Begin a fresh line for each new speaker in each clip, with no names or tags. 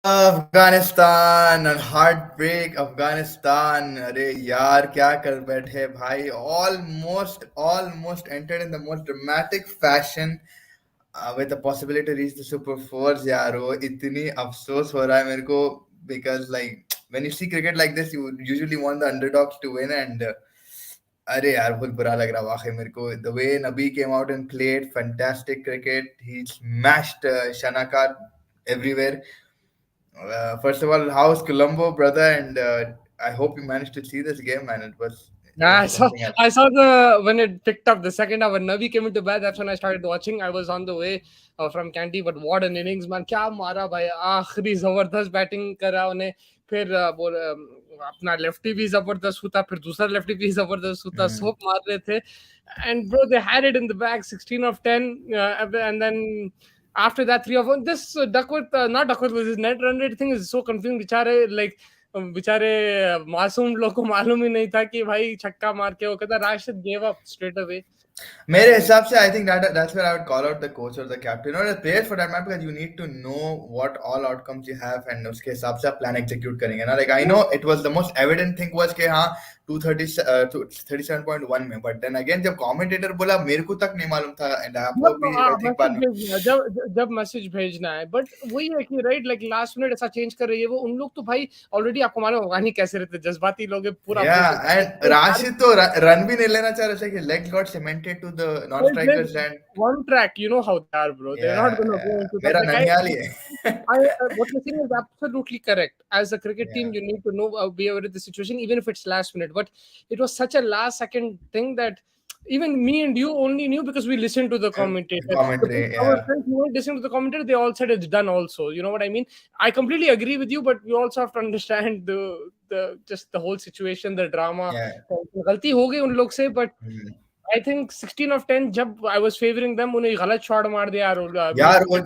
Afghanistan and heartbreak Afghanistan. अरे यार क्या कर बैठे भाई. Almost entered in the most dramatic fashion with the possibility to reach the super fours. यार वो इतनी अफसोस हो रहा है मेरे को because like when you see cricket like this you usually want the underdogs to win and अरे यार बहुत बुरा लग रहा वाकई मेरे को. The way Nabi came out and played fantastic cricket. He smashed Shanaka everywhere. First of all, how's Colombo, brother? And I hope you managed to see this game, man. It
Yeah,
was something else.
I saw the when it picked up the second half when Navi came into bat. That's when I started watching. I was on the way from Candy, but what an innings, man! क्या मारा भाई. आखिरी जबरदस्त batting करा उन्हें. फिर अपना lefty भी जबरदस्त होता, फिर दूसरा लेफ्टी भी जबरदस्त होता, सब मार रहे थे. And bro, they had it in the bag, 16 of 10, and then after that 3 of 1. This Duckworth, not Duckworth, was his net run rate thing is so confusing. बेचारे मासूम लोग को मालूम ही नहीं था कि भाई छक्का मार के वो कहता Rashid gave up straight away.
मेरे हिसाब से I think that's where I would call out the coach or the captain or the players for that matter, because you need to know what all outcomes you have and उसके हिसाब से आप plan execute करेंगे ना. Like I know it was the most evident thing was कि हाँ 237.1 में, but then again जब commentator बोला मेरे को तक नहीं मालूम था and आपको भी I think बाद में
जब मैसेज भेजना है, बट वही है कि राइट लाइक लास्ट मिनट ऐसा चेंज कर रही है वो. उन लोग तो भाई ऑलरेडी आपको मालूम होगा नहीं कैसे रहते, जज्बाती लोग हैं, पूरा
and Rashid तो run भी नहीं लेना चाह रहे थे कि legs got cemented to the non-strikers and
one track. You know how they are, bro. They're not gonna go into that.
मेरा
Like,
ननिहाल ही है.
what you're saying is absolutely correct. As a cricket team, you need to know be aware of the situation, even if it's last minute. But it was such a last second thing that even me and you only knew because we listened to the commentator. Our friends who weren't listening to the commentator, they all said it's done also. You know what I mean? I completely agree with you, but we also have to understand the just the whole situation, the drama. गलती हो गई उन लोग से, but I think 16 of 10 जब I was favoring them उन्हें गलत shot मार दिया
यार वो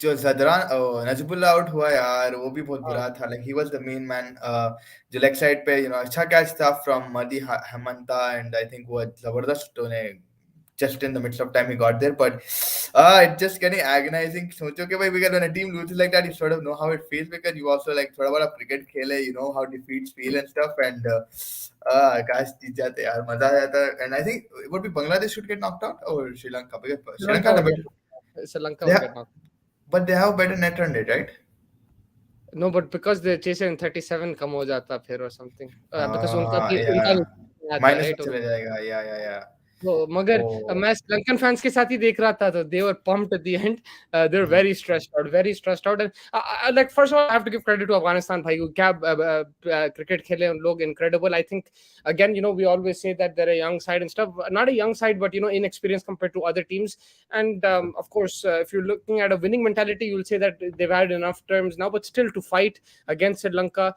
जो जदरान नजबुल्ला आउट हुआ यार वो भी बहुत बुरा था. Like he was the main man. जो लेग साइड पे अच्छा कैच था from Madi Hemanta and I think वो जबरदस्त उन्हें just in the midst of time he got there, but it's just getting agonizing. सोचो कि भाई because when a team loses like that you sort of know how it feels because you also like थोड़ा बड़ा cricket खेले, you know how defeats feel and stuff, and काश जीत जाते यार मजा आ जाता. And I think would be Bangladesh should get knocked out or Sri Lanka because Sri Lanka
will get knocked.
But they have better net run rate, right?
No, but because they're chasing 37 कम हो जाता फिर or something. Because उनका
minus चले जाएगा. Yeah.
तो मगर मैं Sri Lankan fans के साथ ही देख रहा था तो they were pumped at the end. They were very stressed out and like first of all I have to give credit to Afghanistan भाई क्या cricket खेले उन लोग, incredible. I think again we always say that they're a young side and stuff, not a young side but inexperienced compared to other teams, and of course if you're looking at a winning mentality you'll say that they've had enough terms now, but still to fight against Sri Lanka,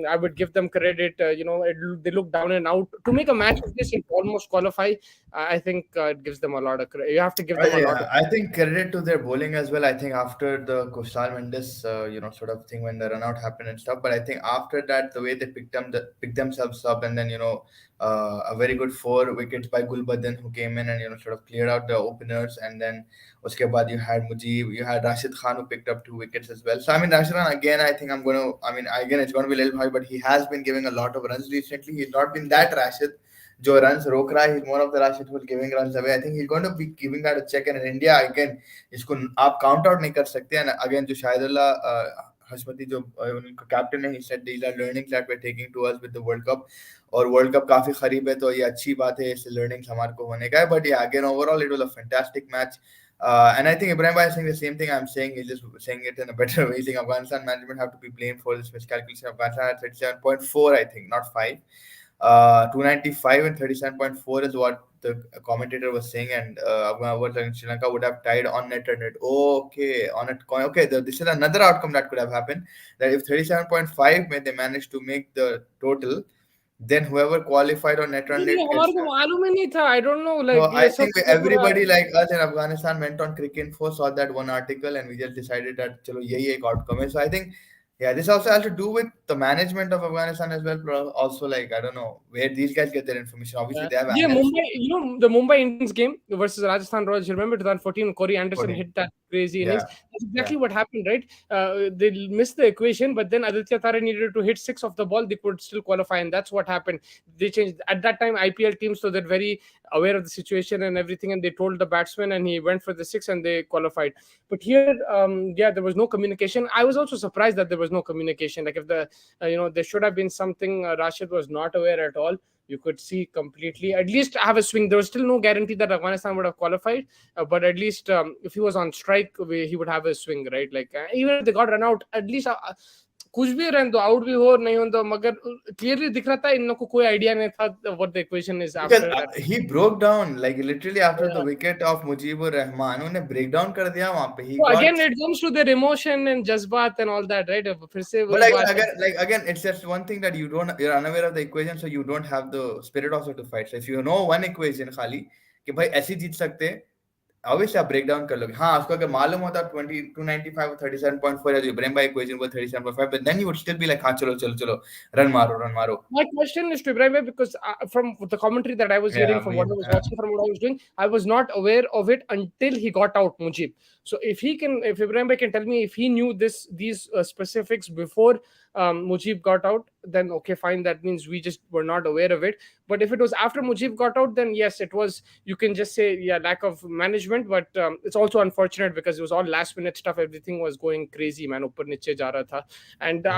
I would give them credit. They look down and out to make a match like this and almost qualify. I think it gives them a lot of credit. You have to give them a lot of
I think credit to their bowling as well. I think after the Kushal Mendes sort of thing when the run out happened and stuff, but I think after that the way they picked themselves up and then a very good 4 wickets by Gulbadin who came in and sort of cleared out the openers, and then uske baad you had Mujib, you had Rashid Khan who picked up 2 wickets as well. So I mean Rashid Khan again, I think again it's going to be a little high, but he has been giving a lot of runs recently. He's not been that Rashid जो runs रोक रहा है. He's more of the Rashid who's giving runs away. I think he's going to be giving that a check, and in India again इसको आप count out नहीं कर सकते. And again जो शाहिदुल्लाह हशमती जो उनका कैप्टन है, he said these are learnings that we're taking to us with the World Cup, और World Cup काफी करीब है तो ये अच्छी बात है, इससे learnings हमारे को होने का है. But yeah, again overall it was a fantastic match. And I think Ibrahim Bhai is saying the same thing I'm saying. He's just saying it in a better way. He's saying Afghanistan management have to be blamed for this miscalculation. Afghanistan had 37.4, I think, not 5. 295 and 37.4 is what the commentator was saying, and Sri Lanka would have tied on net run rate. Okay, this is another outcome that could have happened, that if 37.5 they managed to make the total, then whoever qualified on net run rate
I don't know, like
so I think everybody like us in Afghanistan went on Cricket Info, saw that one article, and we just decided that chalo yehi ek outcome hai. So I think this also has to do with the management of Afghanistan as well, bro. Also, like, I don't know where these guys get their information. Obviously, they have
Mumbai, the Mumbai Indians game versus Rajasthan Royals. You remember 2014 Corey Anderson hit that crazy innings.
Yeah,
That's
yeah,
exactly what happened, right? They missed the equation, but then Aditya Tare needed to hit six of the ball. They could still qualify, and that's what happened. They changed at that time. IPL teams, so they're very aware of the situation and everything, and they told the batsman, and he went for the six, and they qualified. But here, yeah, there was no communication. I was also surprised that there was no communication. Like if the there should have been something. Rashid was not aware at all. You could see completely. At least have a swing. There was still no guarantee that Afghanistan would have qualified, but at least if he was on strike, he would have a swing, right? Like even if they got run out, at least कुछ भी रहने दो, out भी हो नहीं हो तो, मगर क्लियरली दिख रहा था इन लोगों को कोई आइडिया नहीं था what the equation is
because
after that.
he broke down like literally after the wicket of Mujibur Rahman, उन्हें break down कर दिया वहां पे. He
So
got.
again, it comes to their emotion and jazbat and all that, right? फिर से
But
वही बात है.
again, it's just one thing that you're unaware of the equation, so you don't have the spirit also to fight. So if you know one equation खाली कि भाई ऐसे जीत सकते हैं, obviously आप break down कर लोगे. हाँ, उसको अगर मालूम होता 295 or 37.4 या जो इब्राहिम भाई equation वो 37.5, but then you would still be like हाँ चलो चलो चलो run मारो.
My question is to Ibrahim because from the commentary that I was hearing,
Yeah,
from what I was watching, from what I was doing, I was not aware of it until he got out, Mujib. So if Ibrahim can tell me if he knew these specifics before Mujib got out, then okay, fine. That means we just were not aware of it. But if it was after Mujib got out, then yes, it was. You can just say yeah, lack of management. But it's also unfortunate because it was all last minute stuff. Everything was going crazy, man. Upar niche ja raha tha. And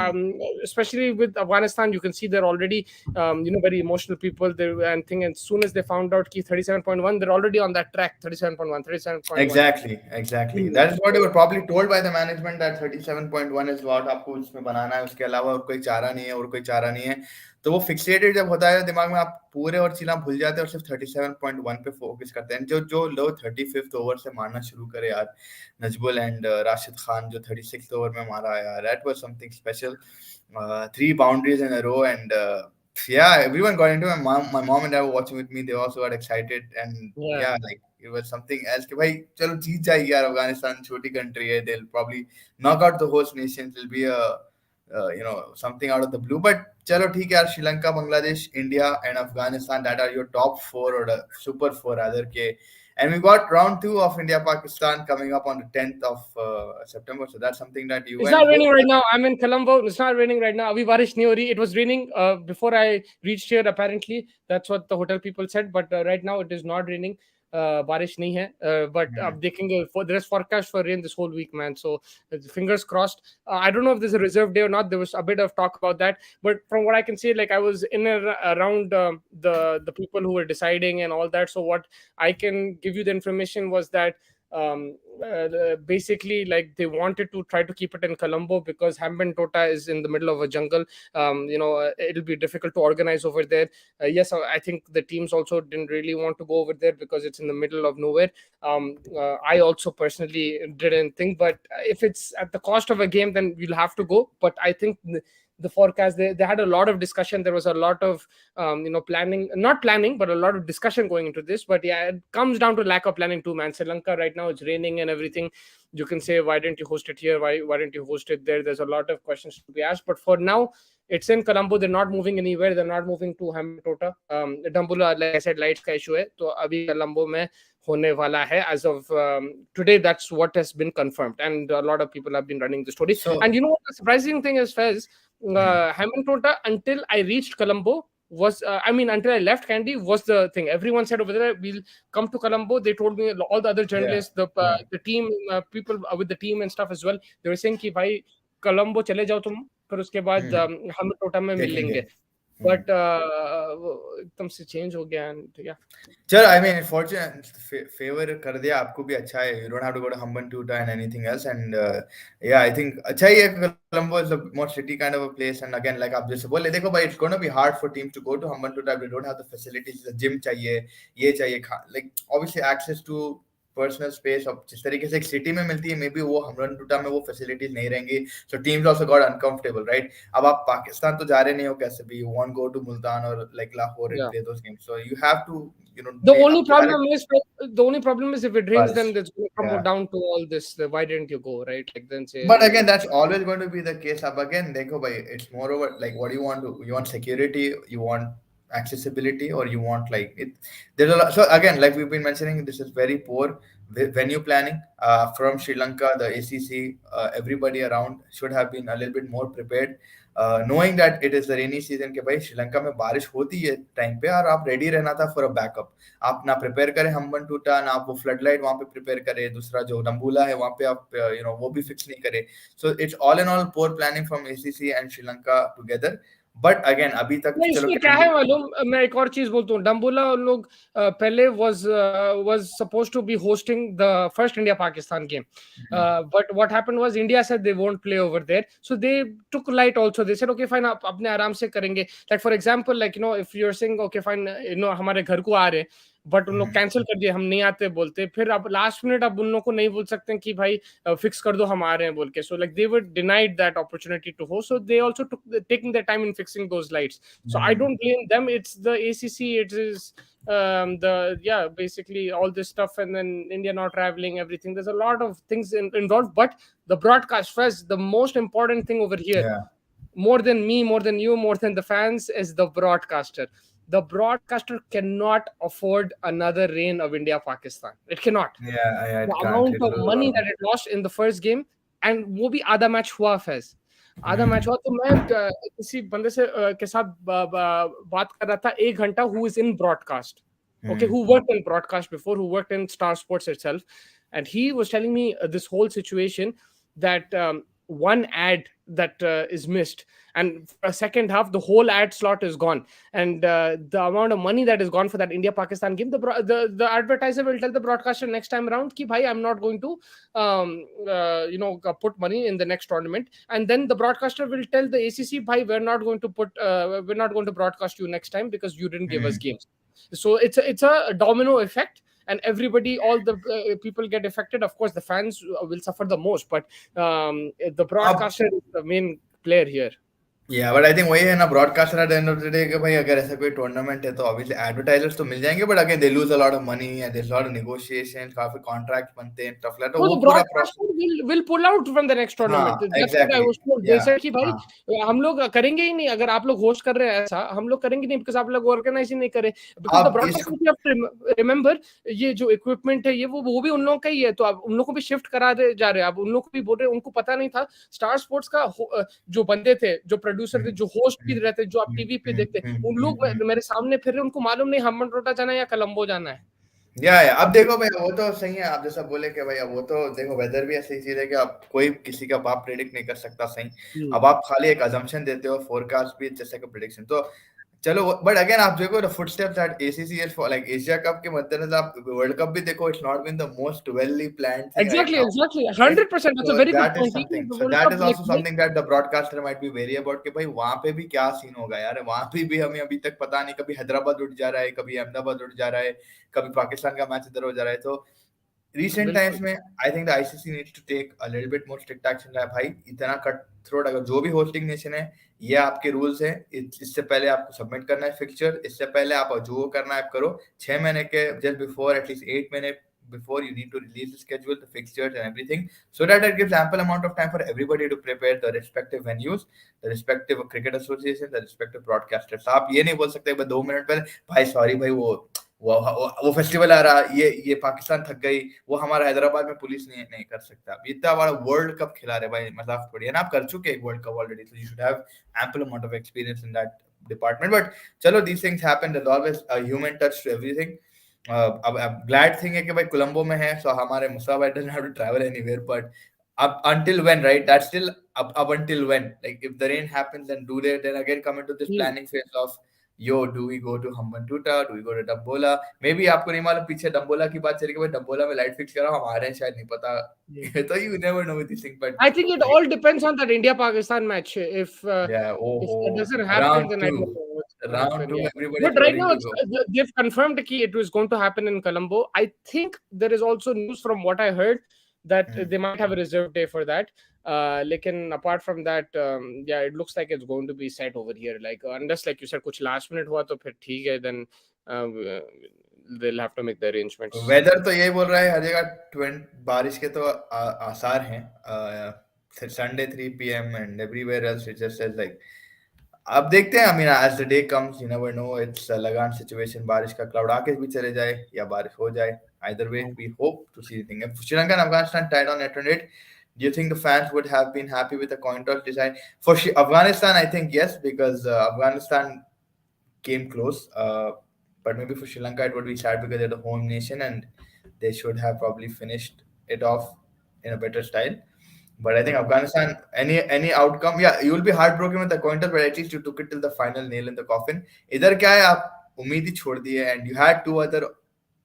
especially with Afghanistan, you can see they're already very emotional people. And think as soon as they found out ki 37.1, they're already on that track. 37.1, 37.1.
Exactly. That is what they were probably told by the management that 37.1 is what आपको उसमें बनाना है, उसके अलावा और कोई चारा नहीं है और कोई चारा नहीं है. तो वो फिक्सेटेड जब होता है दिमाग में, आप पूरे और चीला भूल जाते हैं और सिर्फ 37.1 पे फोकस करते हैं. जो लोग 35th ओवर से मारना शुरू करे यार, नजबुल एंड राशिद खान जो 36th ओवर में मारा यार, that was something special. 3 boundaries in a row, and yeah, everyone got into it. My mom and dad were watching with me. They also got excited, and yeah, like it was something else. कि भाई चलो जीत जाएगी यार, अफगानिस्तान छोटी country है. They'll probably knock out the host nation. It'll be a something out of the blue. But चलो ठीक है यार, Sri Lanka, Bangladesh, India, and Afghanistan, that are your top 4 or the super 4 rather के. And we got round 2 of India Pakistan coming up on the 10th of September. So that's something that you
It's
went.
not raining right now. I'm in Colombo. It's not raining right now. Abhi barish nahi ho rahi. It was raining before I reached here. Apparently, that's what the hotel people said. But right now, it is not raining. बारिश नहीं है. But अब देखेंगे. There is forecast for rain this whole week, man. So fingers crossed. I don't know if there's a reserve day or not. There was a bit of talk about that. But from what I can see, like I was in around the people who were deciding and all that. So what I can give you the information was that basically like they wanted to try to keep it in Colombo because Hambantota Tota is in the middle of a jungle. It'll be difficult to organize over there. Yes, I think the teams also didn't really want to go over there because it's in the middle of nowhere. I also personally didn't think, but if it's at the cost of a game, then we'll have to go. But I think the forecast, they had a lot of discussion. There was a lot of not planning, but a lot of discussion going into this. But yeah, it comes down to lack of planning too, man. Sri Lanka right now, it's raining and everything. You can say, why didn't you host it here? Why didn't you host it there? There's a lot of questions to be asked. But for now, it's in Colombo. They're not moving anywhere. They're not moving to Hambantota. Dambula, like I said, lights का issue है. तो अभी Colombo में होने वाला है. As of today, that's what has been confirmed. And a lot of people have been running the story. And you know what the surprising thing is, Fez? Hambantota, until I reached Colombo, was until I left Kandy, was the thing. Everyone said over there, we'll come to Colombo. They told me, all the other journalists, the team, people with the team and stuff as well, they were saying कि भाई Colombo चले जाओ तुम, फिर उसके बाद Hambantota में मिल लेंगे. But एकदम से चेंज हो गया. Yeah.
Sure, I mean, fortunate favor कर दिया आपको भी अच्छा है. You don't have to go to Hambantota and anything else. And yeah, I think अच्छा ही है. Colombo is a more city kind of a place. And again, like आप जैसे बोले, देखो भाई, it's going to be hard for teams to go to Hambantota if they don't have the facilities. The gym चाहिए, ये चाहिए, like obviously access to personal space. अब जिस तरीके से एक सिटी में मिलती है, मे बी वो हम्बनटोटा में वो फैसिलिटीज नहीं रहेंगी. So teams also got uncomfortable, right? अब आप पाकिस्तान तो जा रहे नहीं हो कैसे भी, you want go to Multan और like Lahore and play those games. So you have to,
the only problem is if it rains, then it's going to come down to all this. Why didn't you go, right? Like then say,
but again, that's always going to be the case. Up again, देखो भाई, it's more over like what do you want to, you want security, you want accessibility, or you want like it. There's a lot. So again, like we've been mentioning, this is very poor venue planning from Sri Lanka, the ACC, everybody around should have been a little bit more prepared, knowing that it is the rainy season के भाई श्रीलंका में बारिश होती है time पे, और आप ready रहना था फॉर अ बैकअप. आप ना प्रिपेयर करें हम्बन टूटा, ना आप वो फ्लड लाइट वहां पे प्रिपेयर करें, दूसरा जो डम्बूला है वहां पे आप वो भी फिक्स नहीं करें. So it's all in all poor planning from ACC and Sri Lanka together. But again अभी तक
नहीं,
चलो
इसमें क्या
कैंडी.
है मालूम, मैं एक और चीज बोलता हूँ. डम्बोला उन लोग पहले was supposed to be hosting the first India Pakistan game, but what happened was India said they won't play over there, so they took light also. They said okay fine, आप अपने आराम से करेंगे. Like for example, like if you're saying okay fine, हमारे घर को आ रहे, but उन लोग कैंसिल कर दिए, हम नहीं आते बोलते, फिर अब लास्ट मिनट अब उन लोग को नहीं बोल सकते कि भाई फिक्स कर दो हम आ रहे हैं बोल के. So like they were denied that opportunity to host, so they also took taking their time in fixing those lights. So I don't blame them. It's the ACC. It is basically all this stuff, and then India not traveling, everything. There's a lot of things involved, but the broadcast first, the most important thing over here,
Yeah.
more than me, more than you, more than the fans, is the broadcaster. The broadcaster cannot afford another reign of India Pakistan. It cannot.
Yeah,
The
it can't.
amount of money that it lost in the first game, and वो भी आधा match हुआ फैज, आधा match हुआ. तो मैं किसी बंदे से के साथ बात कर रहा था 1 घंटा, who is in broadcast, okay, who worked in broadcast before, who worked in Star Sports itself, and he was telling me this whole situation, that one ad that is missed, and for a second half the whole ad slot is gone, and the amount of money that is gone for that India Pakistan game, the advertiser will tell the broadcaster next time around ki bhai, I'm not going to put money in the next tournament, and then the broadcaster will tell the ACC, bhai, we're not going to broadcast you next time because you didn't give us games. So it's a domino effect, and everybody, all the people get affected. Of course the fans will suffer the most, but the broadcaster is the main player here.
Yeah, but I think वही है ना, broadcaster at the end of the day कि भाई अगर ऐसा कोई tournament है तो obviously advertisers तो मिल जाएंगे, but again they lose a lot of money and there's a lot of negotiations, काफी contracts बनते हैं, stuff like that. तो
No,
वो
the
पूरा
broadcaster will pull out from the next tournament.
हाँ
That's what I
exactly.
was told. They
Yeah.
said कि भाई हम लोग करेंगे ही नहीं, अगर आप लोग होस्ट कर रहे हैं ऐसा, हम लोग करेंगे नहीं, because आप लोग ऑर्गेनाइज ही नहीं करे. Because the
आप इस
broadcaster, you have to remember, ये जो इक्विपमेंट है ये वो भी उन लोगों का ही है, तो आप उन लोगों को भी शिफ्ट करा दे जा रहे हैं. आप उन लोगों को भी बोल रहे हैं, उनको पता नहीं था. स्टार स्पोर्ट्स का जो बंदे थे, जो प्रोड्यूसर थे, जो होस्ट भी रहते, जो आप टीवी पे देखते, उन लोग मेरे सामने फिर रहे, उनको मालूम नहीं हम्बन टोटा जाना है या कोलंबो जाना है.
या अब देखो भाई वो तो सही है, आप जैसा बोले कि भाई अब वो तो देखो वेदर भी ऐसी चीज है कि आप कोई किसी का बाप प्रेडिक्ट नहीं कर सकता सही. अब आप खाली एक अजम्पशन देते हो, फोरकास्ट भी जैसे का प्रेडिक्शन, तो चलो. बट अगेन आप देखो the footsteps that ACC is for, like Asia cup के मद्देनजर आप वर्ल्ड कप भी देखो, it's not been the most welly planned thing right now.
Exactly. 100%. That's
So
a very good
that is
point.
something.
The
So
World
that
Cup,
is
like,
also something that the broadcaster might be wary about कि भाई वहां पे भी क्या scene होगा यार. वहां पे भी हमें अभी तक पता नहीं, कभी हैदराबाद उठ जा रहा है, कभी अहमदाबाद उठ जा रहा है, कभी पाकिस्तान का मैच इधर हो जा रहा है. तो recent times में I think the ICC needs to take a little bit more strict action. भाई इतना कट थ्रोट, अगर जो भी होस्टिंग नेशन है, ये आपके रूल्स है, इससे पहले आपको सबमिट करना है फिक्चर, इससे पहले आप जो करना है आप करो. 6 महीने के जस्ट बिफोर, एटलीस्ट 8 महीने before, you need to release the schedule, the fixtures and everything, so that it gives ample amount of time for everybody to prepare, the respective venues, the respective cricket association, the respective broadcasters. आप ये नहीं बोल सकते 2 minute पहले भाई sorry भाई वो festival आ रहा, ये पाकिस्तान थक गई, वो हमारा हैदराबाद में पुलिस नहीं कर सकता. इतना बड़ा वर्ल्ड कप खिला रहे भाई, मजाक थोड़ी है ना. आप कर चुके एक world cup already, so you should have ample amount of experience in that department. But चलो, these things happen. There's always a human touch to everything. अब ग्लैड थिंग है कि भाई कोलंबो में है, सो हमारे Musab doesn't have to travel anywhere. But up until when, right? That's still up until when. Like if the rain happens, then again come into this planning phase of yo, do we go to Hambantota, do we go to Dambola? Maybe आपको नहीं मालूम पीछे डम्बोला की बात चली कि भाई डम्बोला में लाइट फिक्स करा, हमारे हैं शायद नहीं पता. तो you never know with these things. But
I think it all depends on that India Pakistan match. If
yeah,
if that doesn't happen, then I don't know what's going to happen. Yeah.
everybody.
But right now, they've confirmed that it was going to happen in Colombo. I think there is also news from what I heard that they might have a reserve day for that. Lekin apart from that, yeah, it looks like it's going to be set over here. Like unless, like you said, कुछ last minute हुआ तो फिर ठीक है, then they'll have to make the arrangements.
Weather तो यही बोल रहा है हर जगह बारिश के तो आसार हैं. Sunday 3 p.m. and everywhere else it just says like अब देखते हैं. I mean, as the day comes, you never know. It's a Lagan situation. बारिश का cloud आके भी चले जाए या बारिश हो जाए. Either way, we hope to see the thing. If Sri Lanka and Afghanistan tied on 808, do you think the fans would have been happy with the coin toss design? For Afghanistan, I think yes, because Afghanistan came close. But maybe for Sri Lanka, it would be sad because they're the home nation and they should have probably finished it off in a better style. But I think Afghanistan, any outcome, yeah, you will be heartbroken with the coin toss, but at least you took it till the final nail in the coffin. इधर क्या है आप उम्मीद ही छोड़ दी है and you had two other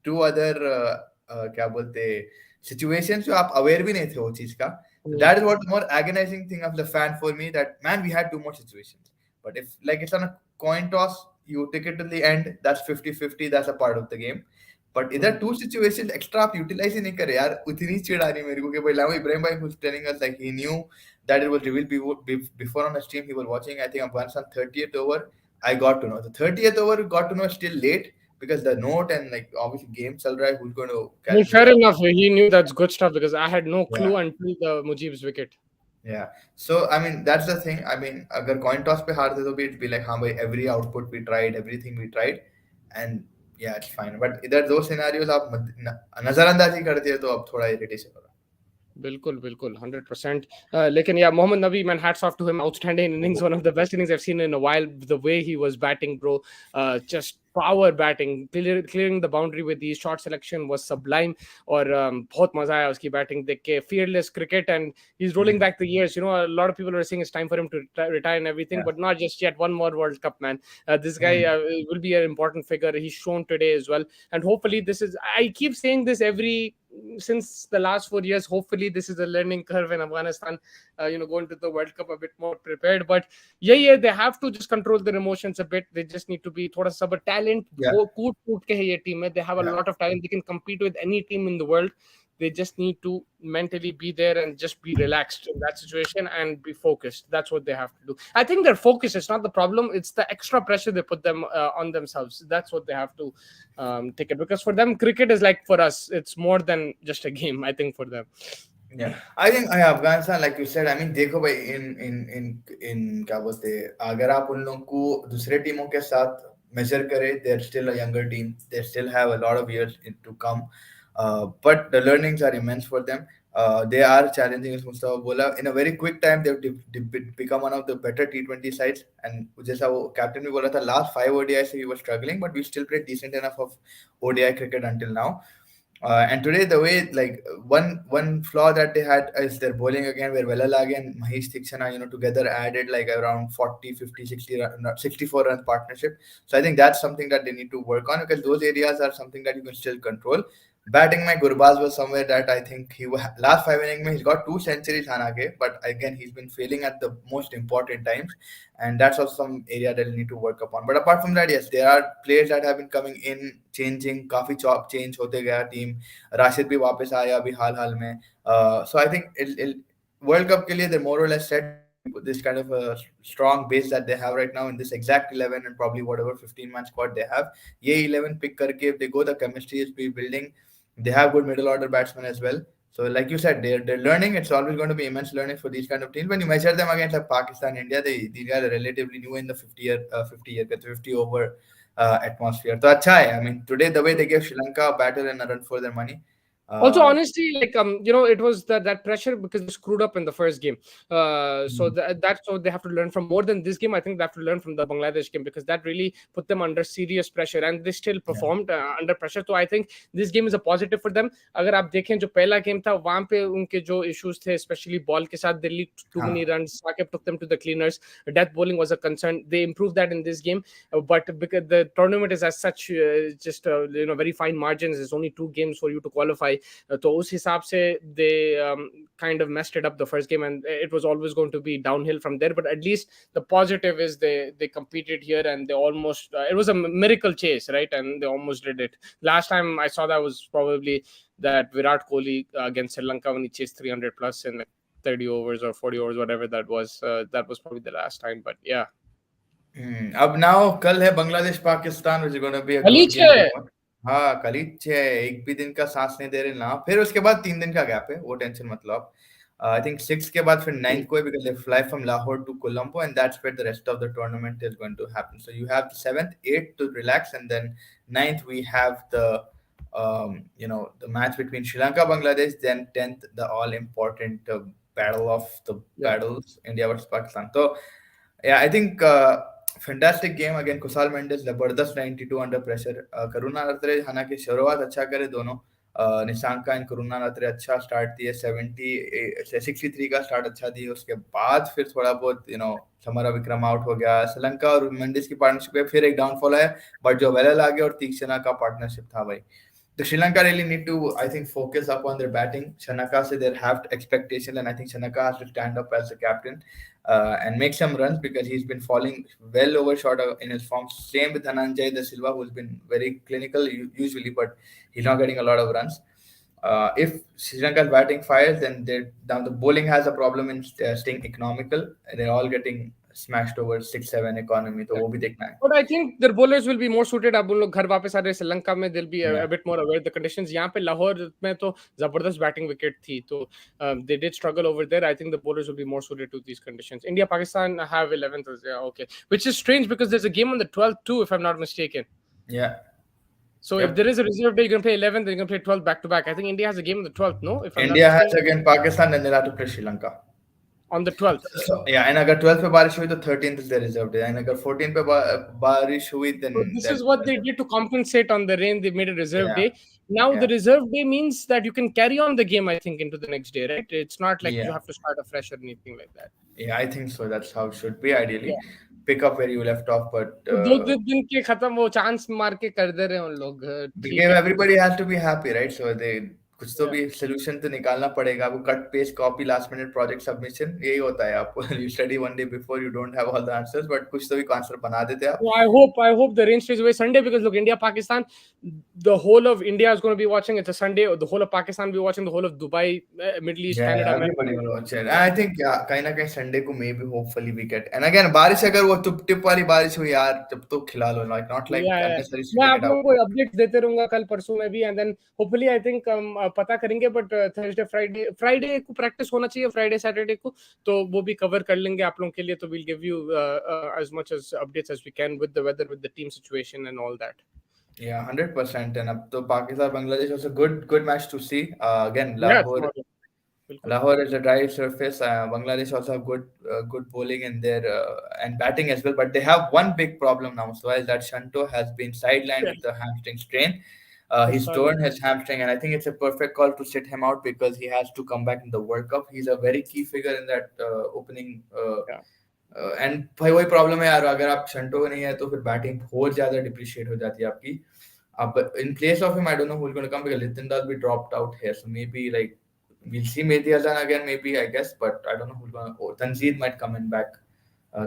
क्या बोलते situations जो आप aware भी नहीं थे वो चीज का. So that is what the more agonizing thing of the fan for me, that man we had two more situations. But if like it's on a coin toss, you take it till the end, that's 50-50, that's a part of the game. But इधर to situation extra आप utilise ही नहीं करे यार. उतनी चिढ़ आ रही मेरे को कि भाई लाओ इब्राहिम भाई was telling us like he knew that it was revealed before on a stream he was watching. I think Afghanistan 30th over. I got to know the 30th over. Got to know still late because the note and like obviously game चल रहा है. Who's going to
Well,
catch
fair
the
enough. He knew that's good stuff because I had no
yeah.
clue until the Mujib's wicket.
Yeah. So I mean that's the thing. I mean अगर coin toss पे हारते तो भी it'd be like हाँ भाई every output we tried, everything we tried, and yeah it's fine. But इधर दो scenarios आप नजरअंदाज ही करते हैं तो अब थोड़ा irritation हो रहा है.
बिल्कुल बिल्कुल 100%. लेकिन या मोहम्मद नबी, man, hats off to him. Outstanding innings, one of the best innings I've seen in a while. The way he was batting, bro, just power batting, clearing the boundary with these shot selection was sublime. और बहुत मजा आया उसकी batting देख के. Fearless cricket, and he's rolling back the years. You know, a lot of people are saying it's time for him to retire and everything,
Yeah.
but not just yet. One more World Cup, man. This guy will be an important figure. He's shown today as well, and hopefully this is. I keep saying this since the last 4 years. Hopefully this is a learning curve in Afghanistan, go into the World Cup a bit more prepared. But yeah, they have to just control their emotions a bit. They just need to be thoda sa talent.
Yeah.
Koot ke hai ye team hai. They have a lot of talent. They can compete with any team in the world. They just need to mentally be there and just be relaxed in that situation and be focused. That's what they have to do. I think their focus is not the problem. It's the extra pressure they put them on themselves. That's what they have to take it. Because for them, cricket is like for us. It's more than just a game, I think, for them.
Yeah, I think Afghanistan, like you said, I mean, देखो भाई in क्या बोलते हैं, अगर आप उन लोगों को दूसरे टीमों के साथ measure करें, they're still a younger team. They still have a lot of years to come. But the learnings are immense for them. They are challenging, as Mustafa bola, in a very quick time. They've become one of the better T20 sides. And जैसा वो captain भी बोला था, last 5 ODIs we were struggling, but we still played decent enough of ODI cricket until now. And today, the way like one flaw that they had is their bowling again, where Velalage and Mahesh Theekshana, together added like around 40, 50, 60, 64 run partnership. So I think that's something that they need to work on, because those areas are something that you can still control. Batting, my Gurbaz was somewhere that I think last 5 innings he's got 2 centuries Hanage, but again he's been failing at the most important times, and that's also some area that they need to work upon. But apart from that, yes, there are players that have been coming in, changing, काफी chop change होते गया team. Rashid भी वापस आया अभी हाल में. So I think World Cup के लिए they're more or less set. This kind of a strong base that they have right now in this exact 11 and probably whatever 15-man squad they have. ये 11 pick करके if they go, the chemistry is building. They have good middle order batsmen as well. So like you said, they're learning. It's always going to be immense learning for these kind of teams. When you measure them against like Pakistan, India, these guys are relatively new in the 50 over atmosphere. So अच्छा है. I mean, today the way they gave Sri Lanka a battle and a run for their money.
Also, honestly, like it was that pressure because they screwed up in the first game. So that's what they have to learn from. More than this game, I think they have to learn from the Bangladesh game, because that really put them under serious pressure, and they still performed under pressure. So I think this game is a positive for them. अगर आप देखें जो पहला game था, वहाँ पे उनके जो issues थे, especially ball के साथ, they leaked too many runs. Saqib took them to the cleaners. Death bowling was a concern. They improved that in this game, but because the tournament is as such, just very fine margins. There's only 2 games for you to qualify. तो उस हिसाब से they kind of messed it up the first game, and it was always going to be downhill from there. But at least the positive is they competed here, and they almost it was a miracle chase, right? And they almost did it. Last time I saw that was probably that Virat Kohli against Sri Lanka when he chased 300 plus in 30 overs or 40 overs, whatever that was. That was probably the last time, but yeah.
अब now कल है Bangladesh Pakistan, which is going to be a good game. कल ही 6 एक भी दिन का सांस नहीं दे रहे ना. फिर उसके बाद 3 दिन का गैप है, वो टेंशन मत लो आप. I think sixth के बाद फिर ninth को है, because they fly from Lahore to Colombo, and that's where the rest of the tournament is going to happen. So you have the seventh, eighth to relax, and then ninth we have the the match between Sri Lanka Bangladesh. Then tenth, the all important battle of the
Yeah.
battles, India versus Pakistan. So yeah, I think fantastic game again. Kusal Mendes जबरदस्त 92 under pressure. करुणा रत्रे हालांकि शुरुआत अच्छा करे दोनों. Nissanka and करुणा रत्रे अच्छा start दिए. 63 का start अच्छा दिए. उसके बाद फिर थोड़ा बहुत समरा विक्रम आउट हो गया. श्रीलंका और मेंडिस की पार्टनरशिप में फिर एक डाउनफॉल है, बट जो वेल आ गया और तीक्षणा का पार्टनरशिप था भाई. The Sri Lanka really need to, I think, focus upon their batting. Shanaka said they have expectation, and I think Shanaka has to stand up as the captain and make some runs, because he's been falling well overshot in his form. Same with Dhananjay De Silva, who's been very clinical usually, but he's not getting a lot of runs. If Sri Lanka's batting fires, then down the bowling has a problem in staying economical. They're all getting smashed over 6-7 economy. So वो भी देखना है.
But I think their bowlers will be more suited. अब उन लोग घर वापस आ रहे हैं श्रीलंका में, they'll be a
Yeah.
bit more aware of the conditions. यहाँ पे लाहौर में तो जबरदस्त बैटिंग विकेट थी, तो they did struggle over there. I think the bowlers will be more suited to these conditions. India Pakistan have 11th, yeah, okay, which is strange because there's a game on the 12th too, if I'm not mistaken.
Yeah.
So
Yep.
if there is a reserve day, you're gonna play 11th, then you're gonna play 12th back to back. I think India has a game on the 12th, no? If I'm
India
not
has
mistaken.
again Pakistan, and they'll have to play Sri Lanka.
On the 12th.
So, yeah, and अगर 12th पे बारिश हुई तो 13th is the reserve day, and अगर 14th पे बारिश हुई then
So this is what they did to compensate on the rain. They made a reserve
yeah,
day. Now the
yeah,
reserve day means that you can carry on the game, I think, into the next day, right? It's not like you
yeah,
have to start afresh or anything like that.
yeah. I think so. That's how it should be ideally.
Yeah.
Pick up where you left off, but
तो दो दिन के खत्म वो chance मार के कर दे रहे हैं उन लोग. ठीक
because
है.
everybody has to be happy, right? So they कुछ तो
Yeah.
भी solution तो निकालना पड़ेगा. आपको cut paste copy last minute project submission यही होता है. आप you study one day before, you don't have all the answers, but कुछ तो भी आंसर बना देते आप.
So I hope the rain stays away Sunday, because look, India Pakistan, the whole of India is going to be watching. It's a Sunday. The whole of Pakistan will be watching. The whole of Dubai, Middle East,
Yeah,
Canada,
everybody will watch it. And I think कहीं ना कहीं Sunday को maybe hopefully we get. And again बारिश अगर वो tip वाली बारिश हुई यार, तब तो खिला लो, like not like
Yeah.
unnecessary
मैं
sitting
आप
it
लोगों
out.
को अपडेट्स देते रहूंगा कल परसों में भी, and then hopefully I think पता करेंगे, बट थर्सडे फ्राइडे को प्रैक्टिस होना चाहिए, फ्राइडे सैटरडे को, तो वो भी कवर कर लेंगे आप लोगों के लिए. तो we'll give you as much as updates as we can with the weather, with the team situation and all that.
Yeah, 100%. And अब तो Pakistan Bangladesh was a good match to see. Again,
Yeah,
Lahore is a dry surface. Bangladesh also have good bowling in their and batting as well. But they have one big problem now, so is that Shanto has been sidelined with the hamstring strain. He's torn his hamstring, and I think it's a perfect call to sit him out, because he has to come back in the World Cup. He's a very key figure in that opening. And भाई वही problem है यार, अगर आप शंटो नहीं है तो फिर बैटिंग बहुत ज्यादा डिप्रिशिएट हो जाती है आपकी. अब in place of him I don't know who is gonna come, because Latin Das be dropped out here, so may be like we'll see Mehdi Hasan again, maybe, I guess, but I don't know who's gonna. Oh, Tanzid might come in back,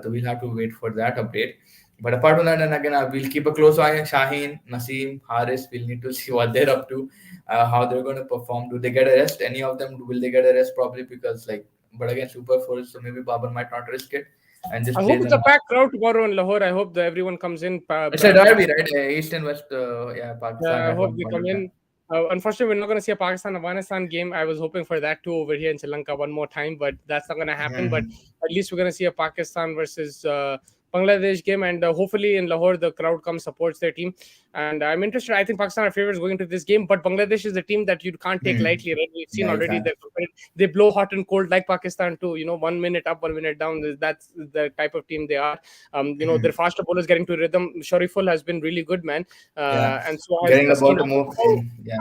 so we'll have to wait for that update. But apart from that, and again, we'll keep a close eye on Shaheen, Naseem, Haris. We'll need to see what they're up to, how they're going to perform. Do they get a rest? Any of them, will they get a rest? Probably, because like, but again, Super 4, so maybe Babar might not risk it. And just
I hope it's a packed crowd tomorrow in Lahore. I hope that everyone comes in.
It's a derby, right? East and West, yeah, Pakistan.
I hope they come in. Unfortunately, we're not going to see a Pakistan-Afghanistan game. I was hoping for that too over here in Sri Lanka one more time, but that's not going to happen. But at least we're going to see a Pakistan versus Bangladesh game, and hopefully in Lahore the crowd comes, supports their team. And I'm interested. I think Pakistan are favorites going into this game, but Bangladesh is a team that you can't take lightly, right? We've seen already that they blow hot and cold like Pakistan too. 1 minute up, 1 minute down. That's the type of team they are. Their faster bowlers getting to rhythm. Shariful has been really good, man. And so
getting the ball to move.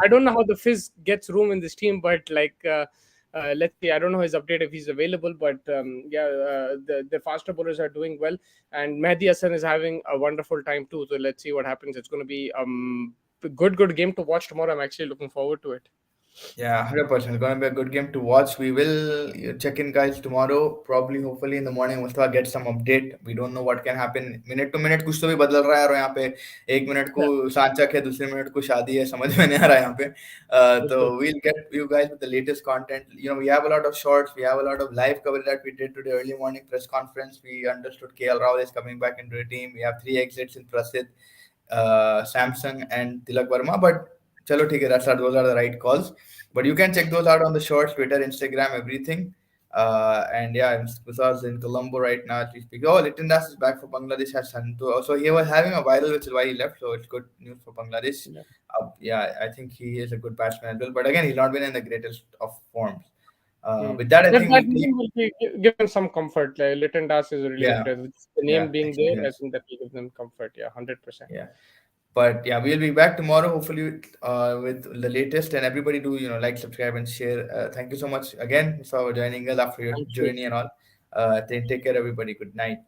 I don't know how the Fizz gets room in this team, but like. Let's see. I don't know his update if he's available, but the faster bowlers are doing well, and Mehdi Hasan is having a wonderful time too. So let's see what happens. It's going to be a good game to watch tomorrow. I'm actually looking forward to it.
Yeah, 100%. It's going to be a good game to watch. We will check in, guys, tomorrow. Probably, hopefully, in the morning, we'll get some update. We don't know what can happen. Minute to minute, कुछ तो भी बदल रहा है और यहाँ पे एक मिनट को सांचक है, दूसरे मिनट को शादी है, समझ में नहीं आ रहा है यहाँ पे. So we'll get you guys with the latest content. We have a lot of shorts. We have a lot of live coverage that we did today, early morning press conference. We understood KL Rao is coming back into the team. We have 3 exits in Prasid, Samsung, and Tilak Verma, but Chalo, theek hai, those are the right calls. But you can check those out on the shorts, Twitter, Instagram, everything. And yeah, Musaz in Colombo right now. At least oh, Litin Das is back for Bangladesh as Santu. So he was having a viral, which is why he left. So it's good news for Bangladesh.
Yeah.
Yeah, I think he is a good batsman as well. But again, he's not been in the greatest of forms. With that, I
That
think
that
we'll
name
take.
will give them some comfort. Like Litton Das is really
Yeah,
impressive. The
yeah,
name being there, I
experience.
think that will give them comfort. Yeah, 100%.
Yeah. But yeah, we'll be back tomorrow, hopefully, with the latest. And everybody do, like, subscribe, and share. Thank you so much again for joining us after your
Thank you.
journey and all. Take care, everybody. Good night.